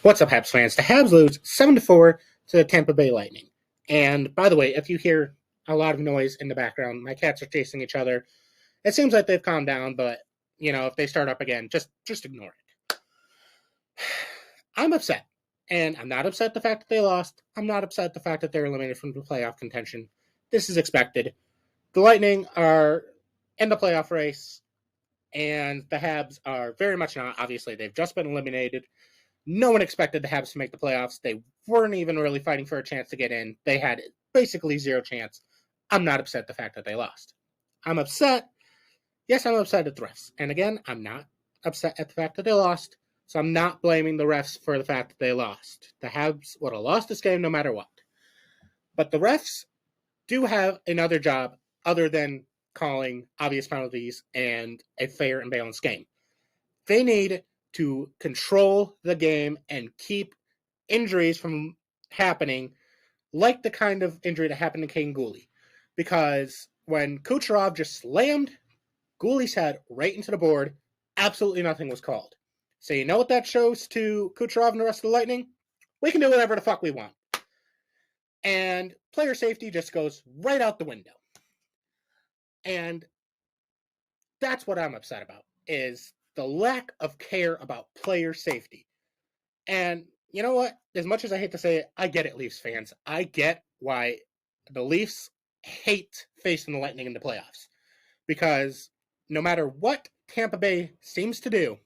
What's up, Habs fans? The Habs lose 7-4 to the Tampa Bay Lightning. And by the way, if you hear a lot of noise in the background, my cats are chasing each other. It seems like they've calmed down, but if they start up again, just ignore it. I'm upset. And I'm not upset at the fact that they lost. I'm not upset at the fact that they're eliminated from the playoff contention. This is expected. The Lightning are in the playoff race, and the Habs are very much not. Obviously, they've just been eliminated. No one expected the Habs to make the playoffs. They weren't even really fighting for a chance to get in. They had basically zero chance. I'm not upset at the fact that they lost. I'm upset. Yes, I'm upset at the refs. And again, I'm not upset at the fact that they lost. So I'm not blaming the refs for the fact that they lost. The Habs would have lost this game no matter what. But the refs do have another job other than calling obvious penalties and a fair and balanced game. They need to control the game and keep injuries from happening, like the kind of injury that happened to Kane Gooley. Because when Kucherov just slammed Gooley's head right into the board, absolutely nothing was called. So you know what that shows to Kucherov and the rest of the Lightning? We can do whatever the fuck we want. And player safety just goes right out the window. And that's what I'm upset about, is the lack of care about player safety. And you know what? As much as I hate to say it, I get it, Leafs fans. I get why the Leafs hate facing the Lightning in the playoffs. Because no matter what Tampa Bay seems to do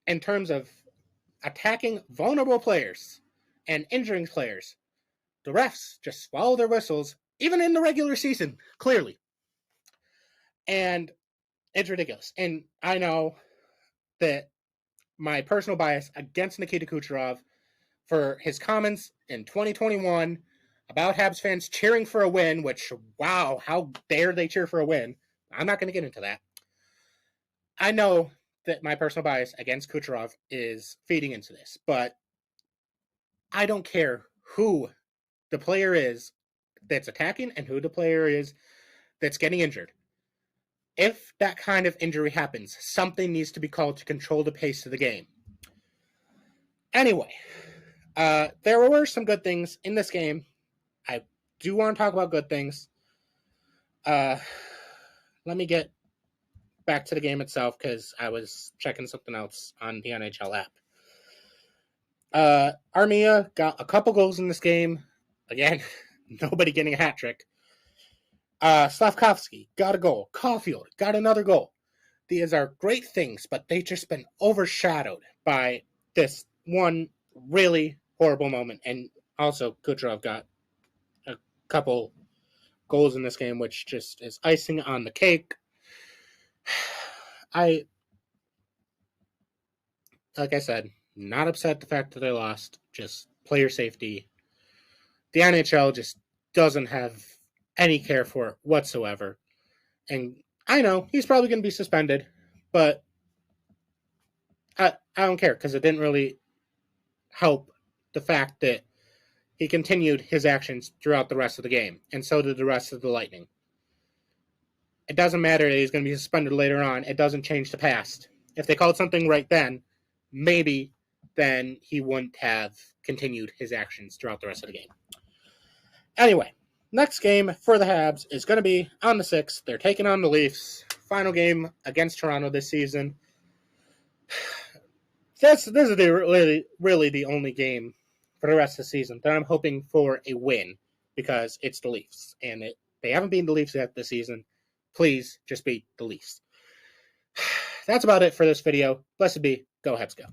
in terms of attacking vulnerable players and injuring players, the refs just swallow their whistles, even in the regular season, clearly. And it's ridiculous. And I know that my personal bias against Nikita Kucherov for his comments in 2021 about Habs fans cheering for a win, which, wow, how dare they cheer for a win? I'm not going to get into that. I know that my personal bias against Kucherov is feeding into this, but I don't care who the player is that's attacking and who the player is that's getting injured. If that kind of injury happens, something needs to be called to control the pace of the game. Anyway, there were some good things in this game. I do want to talk about good things. Let me get back to the game itself because I was checking something else on the NHL app. Armia got a couple goals in this game. Again, nobody getting a hat trick. Slavkovsky got a goal. Caulfield got another goal. These are great things, but they've just been overshadowed by this one really horrible moment. And also, Kucherov got a couple goals in this game, which just is icing on the cake. Like I said, not upset at the fact that they lost, just player safety. The NHL just doesn't have any care for it whatsoever. And I know he's probably going to be suspended, but I don't care because it didn't really help the fact that he continued his actions throughout the rest of the game, and so did the rest of the Lightning. It doesn't matter that he's going to be suspended later on. It doesn't change the past. If they called something right then, maybe then he wouldn't have continued his actions throughout the rest of the game. Anyway, next game for the Habs is going to be on the 6th. They're taking on the Leafs. Final game against Toronto this season. This is really the only game for the rest of the season that I'm hoping for a win because it's the Leafs. And they haven't beaten the Leafs yet this season. Please just beat the Leafs. That's about it for this video. Blessed be. Go Habs go.